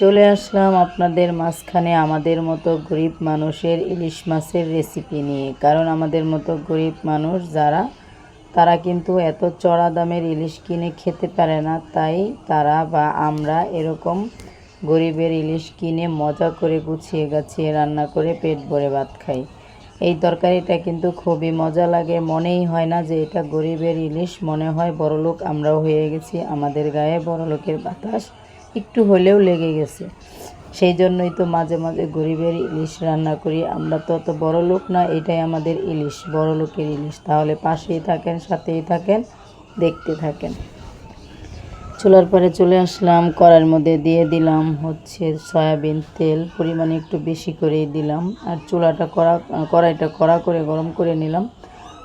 চলে আসলাম আপনাদের মাঝখানে আমাদের মতো গরিব মানুষের ইলিশ মাছের রেসিপি নিয়ে। কারণ আমাদের মতো গরিব মানুষ যারা, তারা কিন্তু এত চড়া দামের ইলিশ কিনে খেতে পারে না। তাই তারা বা আমরা এরকম গরিবের ইলিশ কিনে মজা করে গুছিয়ে গাছিয়ে রান্না করে পেট ভরে ভাত খাই। এই তরকারিটা কিন্তু খুবই মজা লাগে, মনেই হয় না যে এটা গরিবের ইলিশ, মনে হয় বড়লোক আমরাও হয়ে গেছি, আমাদের গায়ে বড়লোকের বাতাস একটু হলেও লেগে গেছে। সেই জন্যই তো মাঝে মাঝে গরিবের ইলিশ রান্না করি। আমরা তো অত বড়লোক না, এটাই আমাদের ইলিশ, বড়লোকের ইলিশ। তাহলে পাশেই থাকেন, সাথেই থাকেন, দেখতে থাকেন। চুলার পরে চলে আসলাম, কড়াইয়ের মধ্যে দিয়ে দিলাম হচ্ছে সয়াবিন তেল, পরিমাণে একটু বেশি করেই দিলাম। আর কড়াইটা কড়া করে গরম করে নিলাম।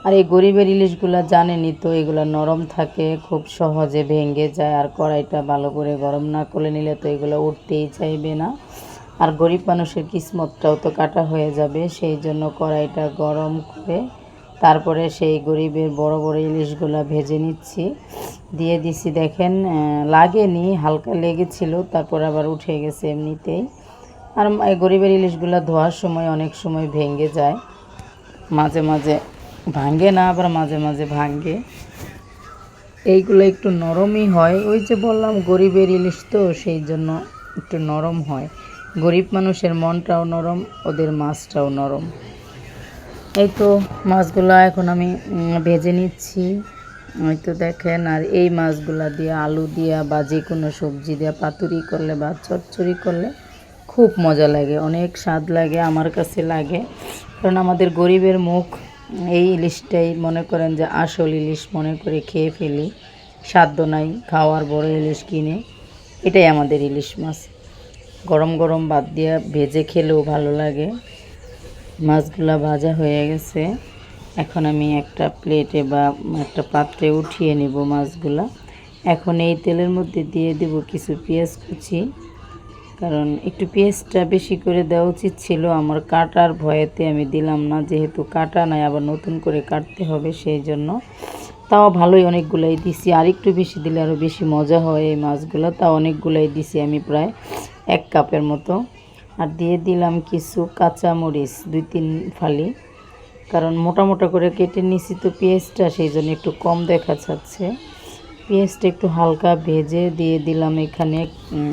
আর এই গরিবের ইলিশগুলো জানেনই তো, এগুলো নরম থাকে, খুব সহজে ভেঙে যায়। আর কড়াইটা ভালো করে গরম না করে নিলে তো এগুলো উঠতেই চাইবে না। আর গরিব মানুষের কিসমতটাও তো কাটা হয়ে যাবে। সেই জন্য কড়াইটা গরম করে তারপরে সেই গরিবের বড় বড় ইলিশগুলো ভেজে নিচ্ছি। দিয়ে দিছি, দেখেন লাগেনি, হালকা লেগেছিল, তারপর আবার উঠে গেছে এমনিতেই। আর এই গরিবের ইলিশগুলো ধোয়ার সময় অনেক সময় ভেঙে যায়, মাঝে মাঝে ভাঙে না, আবার মাঝে মাঝে ভাঙে। এইগুলো একটু নরমই হয়, ওই যে বললাম গরিবের ইলিশ তো, সেই জন্য একটু নরম হয়। গরিব মানুষের মনটাও নরম, ওদের মাছটাও নরম। এই তো মাছগুলো এখন আমি ভেজে নিচ্ছি, ওই তো দেখেন। আর এই মাছগুলা দিয়ে আলু দিয়া বা যে কোনো সবজি দিয়ে পাতুরি করলে বা চচ্চড়ি করলে খুব মজা লাগে, অনেক স্বাদ লাগে, আমার কাছে লাগে। কারণ আমাদের গরিবের মুখ এই ইলিশটাই মনে করেন যে আসল ইলিশ মনে করে খেয়ে ফেলি। সাধ্য নাই খাওয়ার বড় ইলিশ কিনে, এটাই আমাদের ইলিশ মাছ। গরম গরম ভাত দিয়ে ভেজে খেলেও ভালো লাগে। মাছগুলা ভাজা হয়ে গেছে, এখন আমি একটা প্লেটে বা একটা পাত্রে উঠিয়ে নেব মাছগুলা। এখন এই তেলের মধ্যে দিয়ে দেব কিছু পেঁয়াজ কুচি, কারণ একটু পেঁয়াজটা বেশি করে দেওয়া উচিত ছিল, আমার কাটার ভয়েতে আমি দিলাম না, যেহেতু কাটা নাই আবার নতুন করে কাটতে হবে, সেই জন্য। তাও ভালোই অনেকগুলাই দিছি, আর একটু বেশি দিলে আরও বেশি মজা হয় এই মাছগুলো। তাও অনেকগুলাই দিছি আমি, প্রায় 1 কাপের মতো। আর দিয়ে দিলাম কিছু কাঁচামরিচ, 2-3 ফালি, কারণ মোটা মোটা করে কেটে নিছি তো পেঁয়াজটা, সেই জন্য একটু কম দেখা যাচ্ছে। পেঁয়াজটা একটু হালকা ভেজে দিয়ে দিলাম এখানে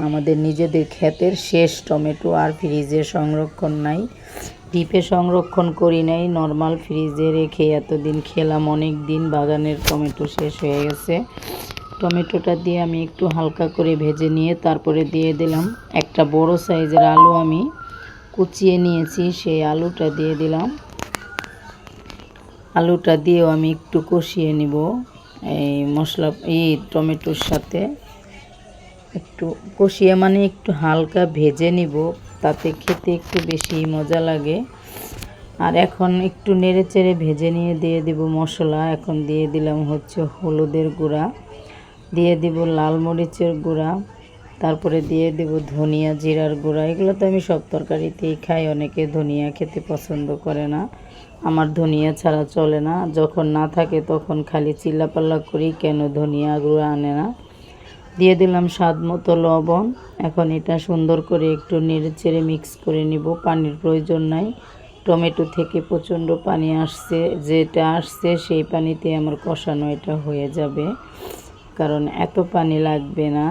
আমাদের নিজেদের ক্ষেতের শেষ টমেটো। আর ফ্রিজে সংরক্ষণ নাই, ডিপে সংরক্ষণ করি নাই, নর্মাল ফ্রিজে রেখে এতদিন খেলাম, অনেক দিন বাগানের টমেটো শেষ হয়ে গেছে। টমেটোটা দিয়ে আমি একটু হালকা করে ভেজে নিয়ে তারপরে দিয়ে দিলাম একটা বড় সাইজের আলু, আমি কুচিয়ে নিয়েছি, সেই আলুটা দিয়ে দিলাম। আলুটা দিয়েও আমি একটু কষিয়ে নিব এই মশলা, এই টমেটোর সাথে একটু কষিয়ে, মানে একটু হালকা ভেজে নিব, তাতে খেতে একটু বেশি মজা লাগে। আর এখন একটু নেড়ে চেড়ে ভেজে নিয়ে দিয়ে দিব মশলা। এখন দিয়ে দিলাম হচ্ছে হলুদের গুঁড়া, দিয়ে দিব লাল মরিচের গুঁড়া, তারপরে দিয়ে দেব ধনিয়া জিরার গুঁড়া। এগুলো তো আমি সব তরকারিতেই খাই, অনেকে ধনিয়া খেতে পছন্দ করে না, আমার ধনিয়া ছাড়া চলে না। যখন না থাকে তখন খালি চিল্লাপাল্লা করি কেন ধনিয়া গুঁড়া আনে না। দিয়ে দিলাম স্বাদ মতো লবণ। এখন এটা সুন্দর করে একটু নেড়ে চেড়ে মিক্স করে নিব, পানির প্রয়োজন নাই। টমেটো থেকে প্রচণ্ড পানি আসছে, যেটা আসছে সেই পানিতে আমার কষানো এটা হয়ে যাবে, কারণ এত পানি লাগবে না।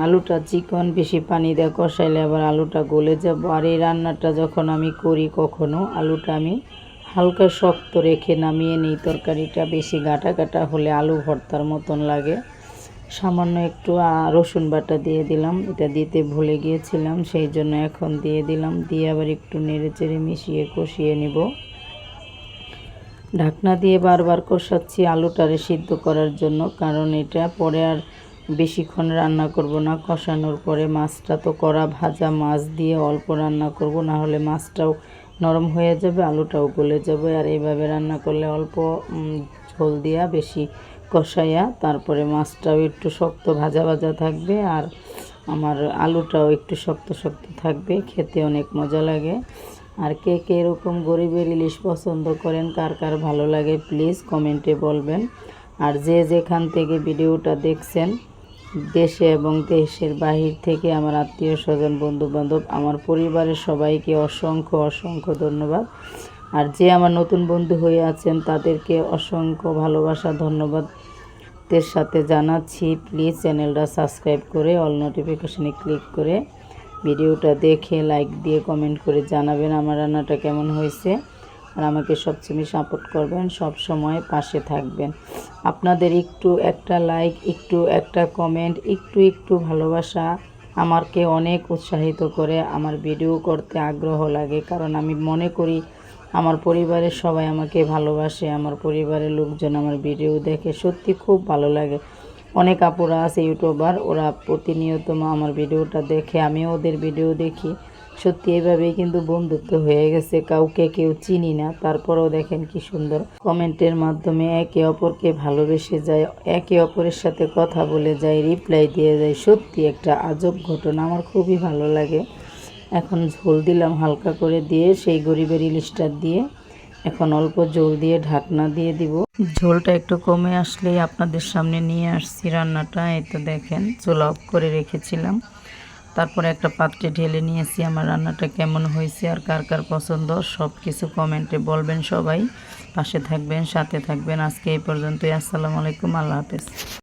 আলুটা চিকন, বেশি পানি দিয়ে কষাইলে আবার আলুটা গলে যাব। আর এই রান্নাটা যখন আমি করি কখনো, আলুটা আমি হালকা শক্ত রেখে নামিয়ে নিই, তরকারিটা বেশি গাটা গাটা হলে আলু ভর্তার মতন লাগে। সামান্য একটু রসুন বাটা দিয়ে দিলাম, এটা দিতে ভুলে গিয়েছিলাম, সেই জন্য এখন দিয়ে দিলাম। দিয়ে আবার একটু নেড়ে চেড়ে মিশিয়ে কষিয়ে নিব। ঢাকনা দিয়ে বারবার কষাচ্ছি আলুটারে সিদ্ধ করার জন্য, কারণ এটা পরে আর বেশিক্ষণ রান্না করব না। কষানোর পরে মাছটা তো করা ভাজা, মাছ দিয়ে অল্প রান্না করব, না হলে মাছটাও নরম হয়ে যাবে, আলুটাও গলে যাবে। আর এইভাবে রান্না করলে অল্প ঝোল দিয়া বেশি কষাইয়া তারপরে মাছটাও একটু শক্ত ভাজা ভাজা থাকবে, আর আমার আলুটাও একটু শক্ত শক্ত থাকবে, খেতে অনেক মজা লাগে। আর কে কে এরকম গরিবের ইলিশ পছন্দ করেন, কার কার ভালো লাগে প্লিজ কমেন্টে বলবেন। আর যে যেখান থেকে ভিডিওটা দেখছেন দেশে এবং দেশের বাহির থেকে আমার আত্মীয় স্বজন বন্ধু বান্ধব আমার পরিবারের সবাইকে অসংখ্য অসংখ্য ধন্যবাদ। আর যে আমার নতুন বন্ধু হয়ে আছেন তাদেরকে অসংখ্য ভালোবাসা ধন্যবাদের সাথে জানাচ্ছি, প্লিজ চ্যানেলটা সাবস্ক্রাইব করে অল নোটিফিকেশনে ক্লিক করে ভিডিওটা দেখে লাইক দিয়ে কমেন্ট করে জানাবেন আমার রান্নাটা কেমন হয়েছে। আর আমাকে সবসময় সাপোর্ট করবেন, সব সময় পাশে থাকবেন। আপনাদের একটু একটা লাইক, একটু একটা কমেন্ট, একটু ভালোবাসা আমাকে অনেক উৎসাহিত করে, আমার ভিডিও করতে আগ্রহ লাগে। কারণ আমি মনে করি আমার পরিবারের সবাই আমাকে ভালোবাসে, আমার পরিবারের লোকজন আমার ভিডিও দেখে, সত্যি খুব ভালো লাগে। অনেক আপুরা আছে ইউটিউবার, ওরা প্রতিনিয়ত আমার ভিডিওটা দেখে, আমিও ওদের ভিডিও দেখি। সত্যি এইভাবেই কিন্তু বন্ধুত্ব হয়ে গেছে, কাউকে কেউ চিনি না, তারপরেও দেখেন কি সুন্দর কমেন্টের মাধ্যমে একে অপরকে ভালোবেসে যায়, একে অপরের সাথে কথা বলে যায়, রিপ্লাই দিয়ে যায়। সত্যি একটা আজব ঘটনা, আমার খুবই ভালো লাগে। এখন ঝোল দিলাম হালকা করে দিয়ে, সেই গরিবের ইলিশটা দিয়ে এখন অল্প ঝোল দিয়ে ঢাকনা দিয়ে দিব। ঝোলটা একটু কমে আসলেই আপনাদের সামনে নিয়ে আসছি রান্নাটা। এই তো দেখেন চুলা অফ করে রেখেছিলাম, তারপরে একটা পাত্রে ঢেলে নিয়েছি। আমার রান্নাটা কেমন হয়েছে আর কার কার পছন্দ সব কিছু কমেন্টে বলবেন। সবাই পাশে থাকবেন, সাথে থাকবেন। আজকে এই পর্যন্তই। আসসালামু আলাইকুম, আল্লাহ হাফেজ।